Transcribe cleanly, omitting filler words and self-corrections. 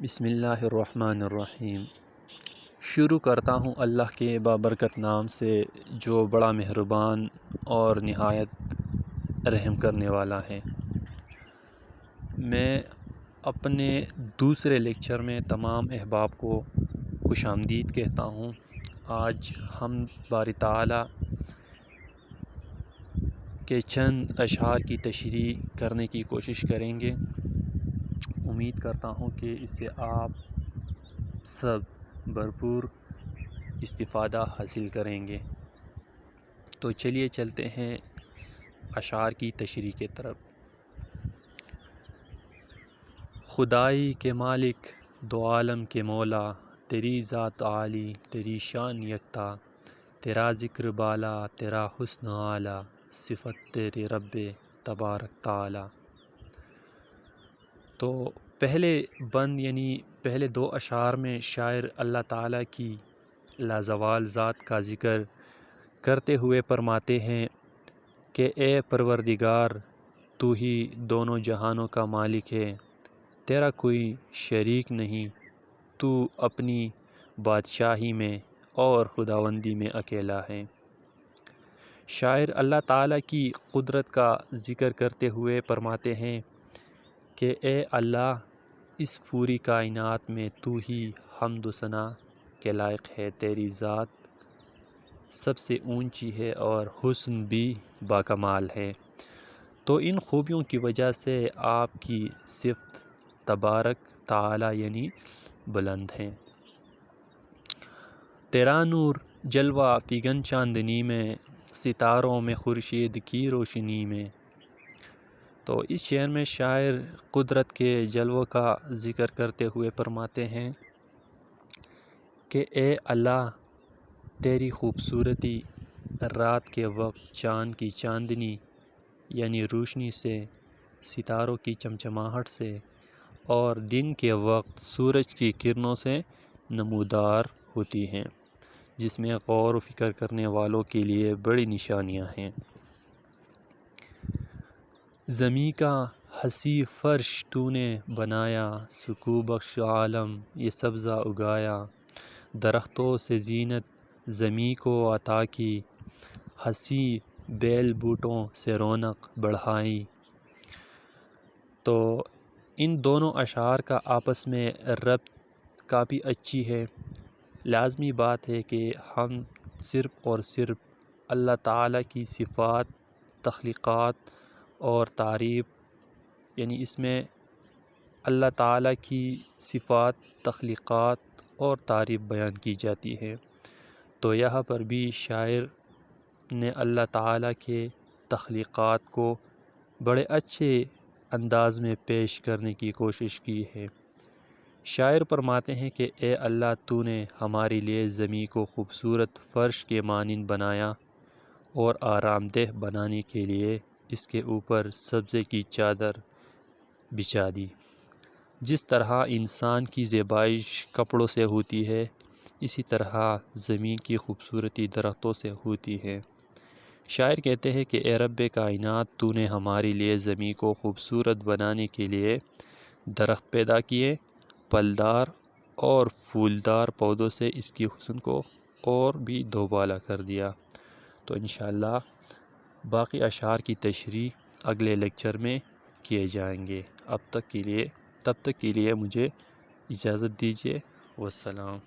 بسم اللہ الرحمن الرحیم۔ شروع کرتا ہوں اللہ کے بابرکت نام سے جو بڑا مہربان اور نہایت رحم کرنے والا ہے۔ میں اپنے دوسرے لیکچر میں تمام احباب کو خوش آمدید کہتا ہوں۔ آج ہم باری تعالیٰ کے چند اشعار کی تشریح کرنے کی کوشش کریں گے۔ امید کرتا ہوں کہ اس سے آپ سب بھرپور استفادہ حاصل کریں گے۔ تو چلیے چلتے ہیں اشعار کی تشریح کی طرف۔ خدائی کے مالک دو عالم کے مولا، تیری ذات عالی تیری شان یکتا، تیرا ذکر بالا تیرا حسن اعلیٰ، صفت تیرے رب تبارک تعالی۔ تو پہلے بند پہلے دو اشعار میں شاعر اللہ تعالیٰ کی لازوال ذات کا ذکر کرتے ہوئے فرماتے ہیں کہ اے پروردگار، تو ہی دونوں جہانوں کا مالک ہے، تیرا کوئی شریک نہیں، تو اپنی بادشاہی میں اور خداوندی میں اکیلا ہے۔ شاعر اللہ تعالیٰ کی قدرت کا ذکر کرتے ہوئے فرماتے ہیں کہ اے اللہ، اس پوری کائنات میں تو ہی حمد و ثنا کے لائق ہے، تیری ذات سب سے اونچی ہے اور حسن بھی باکمال ہے، تو ان خوبیوں کی وجہ سے آپ کی صفت تبارک تعالی بلند ہیں۔ تیرا نور جلوہ فگن چاندنی میں، ستاروں میں خورشید کی روشنی میں۔ تو اس شعر میں شاعر قدرت کے جلووں کا ذکر کرتے ہوئے فرماتے ہیں کہ اے اللہ، تیری خوبصورتی رات کے وقت چاند کی چاندنی روشنی سے، ستاروں کی چمچماہٹ سے، اور دن کے وقت سورج کی کرنوں سے نمودار ہوتی ہیں، جس میں غور و فکر کرنے والوں کے لیے بڑی نشانیاں ہیں۔ زمیں کا حسین فرش تو نے بنایا، سکون بخش عالم یہ سبزہ اگایا، درختوں سے زینت زمیں کو عطا کی، حسین بیل بوٹوں سے رونق بڑھائی۔ تو ان دونوں اشعار کا آپس میں ربط کافی اچھی ہے۔ لازمی بات ہے کہ ہم صرف اور صرف اللہ تعالیٰ کی صفات، تخلیقات اور تعریف، اس میں اللہ تعالیٰ کی صفات، تخلیقات اور تعریف بیان کی جاتی ہے۔ تو یہاں پر بھی شاعر نے اللہ تعالیٰ کے تخلیقات کو بڑے اچھے انداز میں پیش کرنے کی کوشش کی ہے۔ شاعر فرماتے ہیں کہ اے اللہ، تو نے ہمارے لیے زمیں کو خوبصورت فرش کے مانند بنایا اور آرام دہ بنانے کے لیے اس کے اوپر سبزے کی چادر بچھا دی۔ جس طرح انسان کی زیبائش کپڑوں سے ہوتی ہے، اسی طرح زمین کی خوبصورتی درختوں سے ہوتی ہے۔ شاعر کہتے ہیں کہ اے رب کائنات، تو نے ہمارے لیے زمین کو خوبصورت بنانے کے لیے درخت پیدا کیے، پھلدار اور پھولدار پودوں سے اس کی حسن کو اور بھی دوبالا کر دیا۔ تو انشاءاللہ باقی اشعار کی تشریح اگلے لیکچر میں کیے جائیں گے۔ تب تک کے لیے مجھے اجازت دیجیے۔ والسلام۔